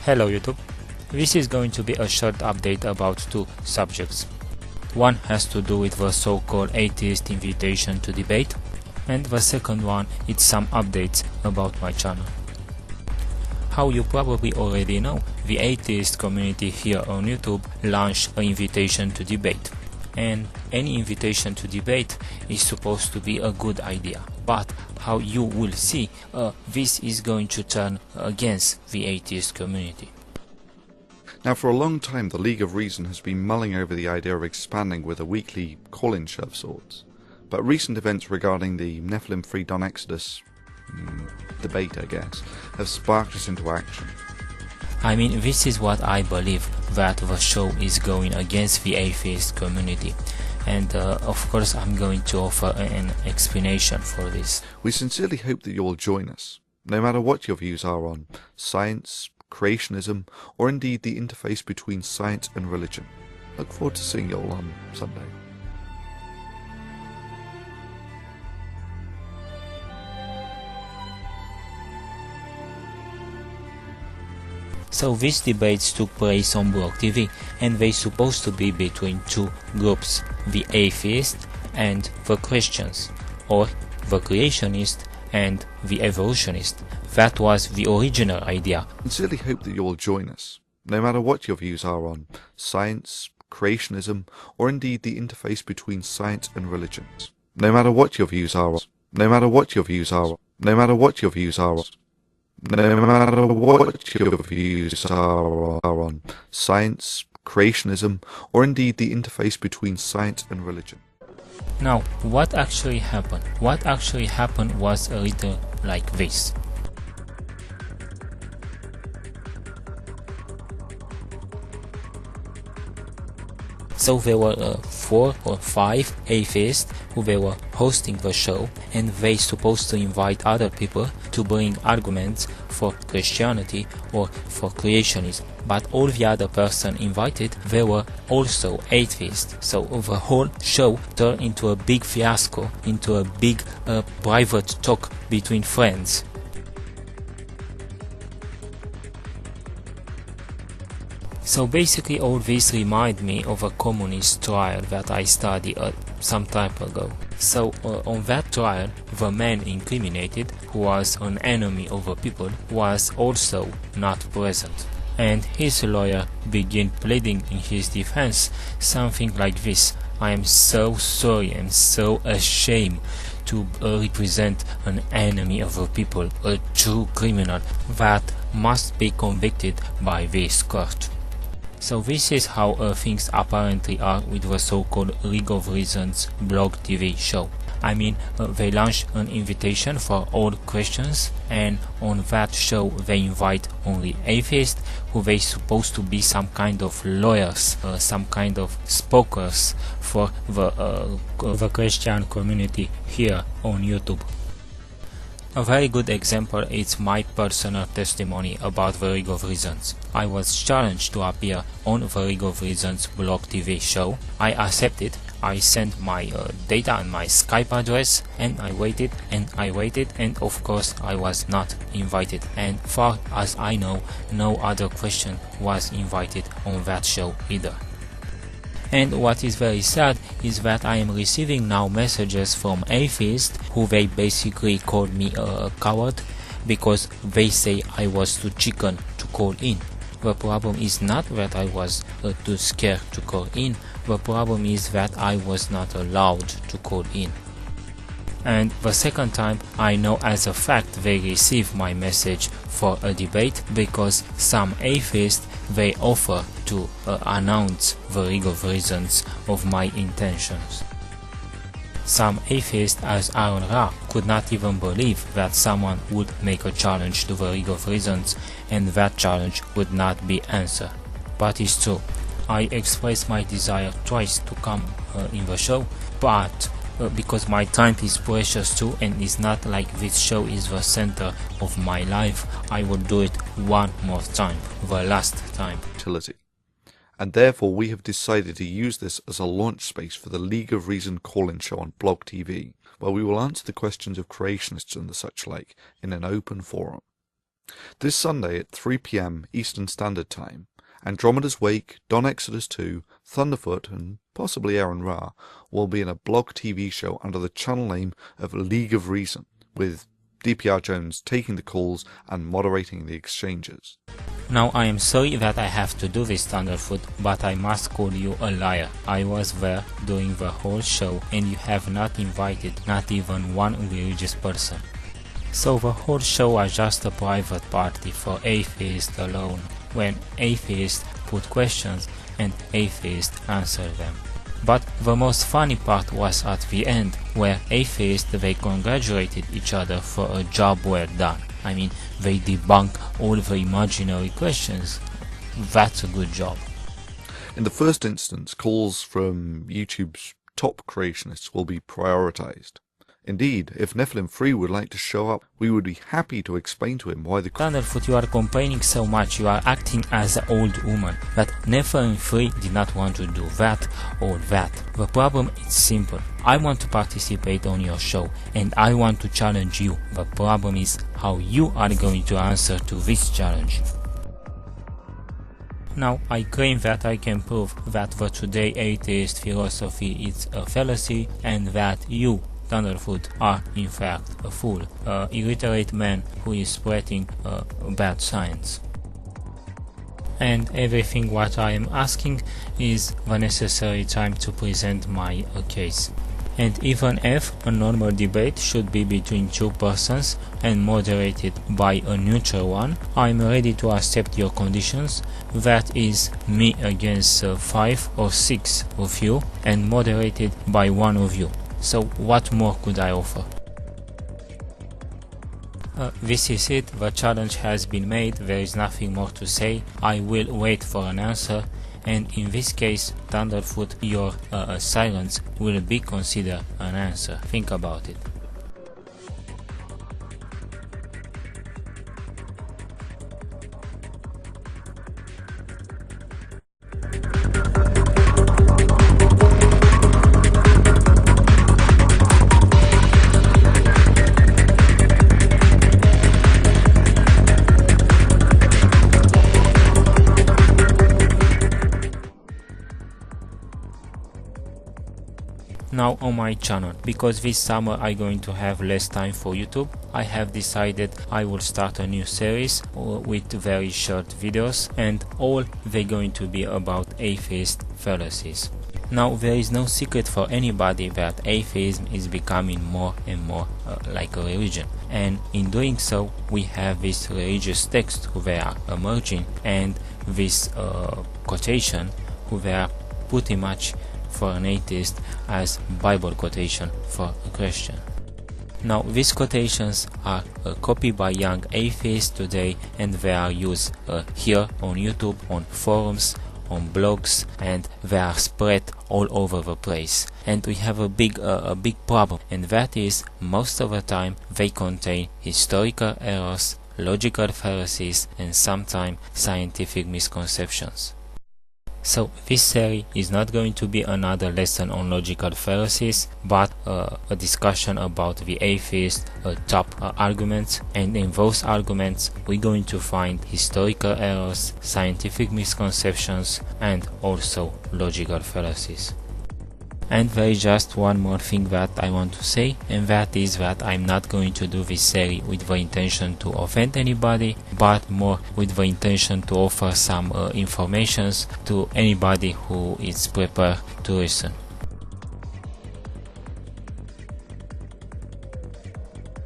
Hello YouTube, this is going to be a short update about two subjects. One has to do with the so-called atheist invitation to debate, and the second one is some updates about my channel. How you probably already know, the atheist community here on YouTube launched an invitation to debate. And any invitation to debate is supposed to be a good idea, but how you will see, this is going to turn against the atheist community. Now, for a long time, the League of Reason has been mulling over the idea of expanding with a weekly call-in show of sorts, but recent events regarding the Nephilim Dawn Exodus debate, I guess, have sparked us into action. I mean, this is what I believe, that the show is going against the atheist community, and of course I'm going to offer an explanation for this. We sincerely hope that you will join us, no matter what your views are on science, creationism, or indeed the interface between science and religion. Look forward to seeing you all on Sunday. So these debates took place on Blog TV, and they supposed to be between two groups, the atheists and the Christians, or the creationist and the evolutionist. That was the original idea. Sincerely hope that you will join us, no matter what your views are on science, creationism, or indeed the interface between science and religion. No matter what your views are, no matter what your views are, no matter what your views are, no matter what your views are on science, creationism, or indeed the interface between science and religion. Now, what actually happened? What actually happened was a little like this. So there were 4 or 5 atheists who they were hosting the show, and they supposed to invite other people to bring arguments for Christianity or for creationism. But all the other person invited, they were also atheists. So the whole show turned into a big fiasco, into a big private talk between friends. So basically all this remind me of a communist trial that I studied some time ago. So on that trial, the man incriminated, who was an enemy of the people, was also not present. And his lawyer began pleading in his defense something like this: I am so sorry, I'm so ashamed to represent an enemy of the people, a true criminal that must be convicted by this court. So this is how things apparently are with the so-called League of Reason's Blog TV show. I mean, they launch an invitation for all Christians, and on that show they invite only atheists, who they supposed to be some kind of lawyers, some kind of spokers for the Christian community here on YouTube. A very good example is my personal testimony about the League of Reasons. I was challenged to appear on the League of Reasons Blog TV show. I accepted. I sent my data and my Skype address, and I waited and of course I was not invited, and far as I know, no other Christian was invited on that show either. And what is very sad is that I am receiving now messages from atheists who they basically call me a coward because they say I was too chicken to call in. The problem is not that I was too scared to call in, the problem is that I was not allowed to call in. And the second time, I know as a fact they received my message for a debate because some atheists they offer to announce the League of Reasons of my intentions. Some atheists, as Aaron Ra, could not even believe that someone would make a challenge to the League of Reasons and that challenge would not be answered. But it's true. I expressed my desire twice to come in the show, but because my time is precious too, and it's not like this show is the center of my life, I will do it one more time, the last time. And therefore we have decided to use this as a launch space for the League of Reason call-in show on Blog TV, where we will answer the questions of creationists and the such like in an open forum. This Sunday at 3 p.m. Eastern Standard Time, Andromeda's Wake, Don Exodus 2, Thunderf00t, and possibly Aaron Ra will be in a blog TV show under the channel name of League of Reason, with DPR Jones taking the calls and moderating the exchanges. Now I am sorry that I have to do this, Thunderf00t, but I must call you a liar. I was there during the whole show and you have not invited not even one religious person. So the whole show was just a private party for atheists alone, when atheists put questions and atheists answered them. But the most funny part was at the end, where atheists they congratulated each other for a job well done. I mean, they debunk all the imaginary questions. That's a good job. In the first instance, calls from YouTube's top creationists will be prioritized. Indeed, if Nephilim3 would like to show up, we would be happy to explain to him why the Thunderf00t, you are complaining so much, you are acting as an old woman, but Nephilim3 did not want to do that or that. The problem is simple. I want to participate on your show, and I want to challenge you. The problem is how you are going to answer to this challenge. Now, I claim that I can prove that the today atheist philosophy is a fallacy, and that you, Thunderf00t, are in fact a fool, an illiterate man who is spreading bad science. And everything what I am asking is the necessary time to present my case. And even if a normal debate should be between two persons and moderated by a neutral one, I am ready to accept your conditions, that is me against 5 or 6 of you and moderated by one of you. So what more could I offer? This is it, the challenge has been made, there is nothing more to say. I will wait for an answer, and in this case, Thunderf00t, your silence will be considered an answer. Think about it. Now on my channel, because this summer I'm going to have less time for YouTube, I have decided I will start a new series with very short videos, and all they're going to be about atheist fallacies. Now there is no secret for anybody that atheism is becoming more and more like a religion, and in doing so we have this religious text who they are emerging, and this quotation who they are pretty much for an atheist as Bible quotation for a Christian. Now these quotations are copied by young atheists today, and they are used here on YouTube, on forums, on blogs, and they are spread all over the place. And we have a big problem, and that is most of the time they contain historical errors, logical fallacies, and sometimes scientific misconceptions. So this series is not going to be another lesson on logical fallacies, but a discussion about the atheist top arguments, and in those arguments we're going to find historical errors, scientific misconceptions, and also logical fallacies. And there is just one more thing that I want to say, and that is that I'm not going to do this series with the intention to offend anybody, but more with the intention to offer some informations to anybody who is prepared to listen.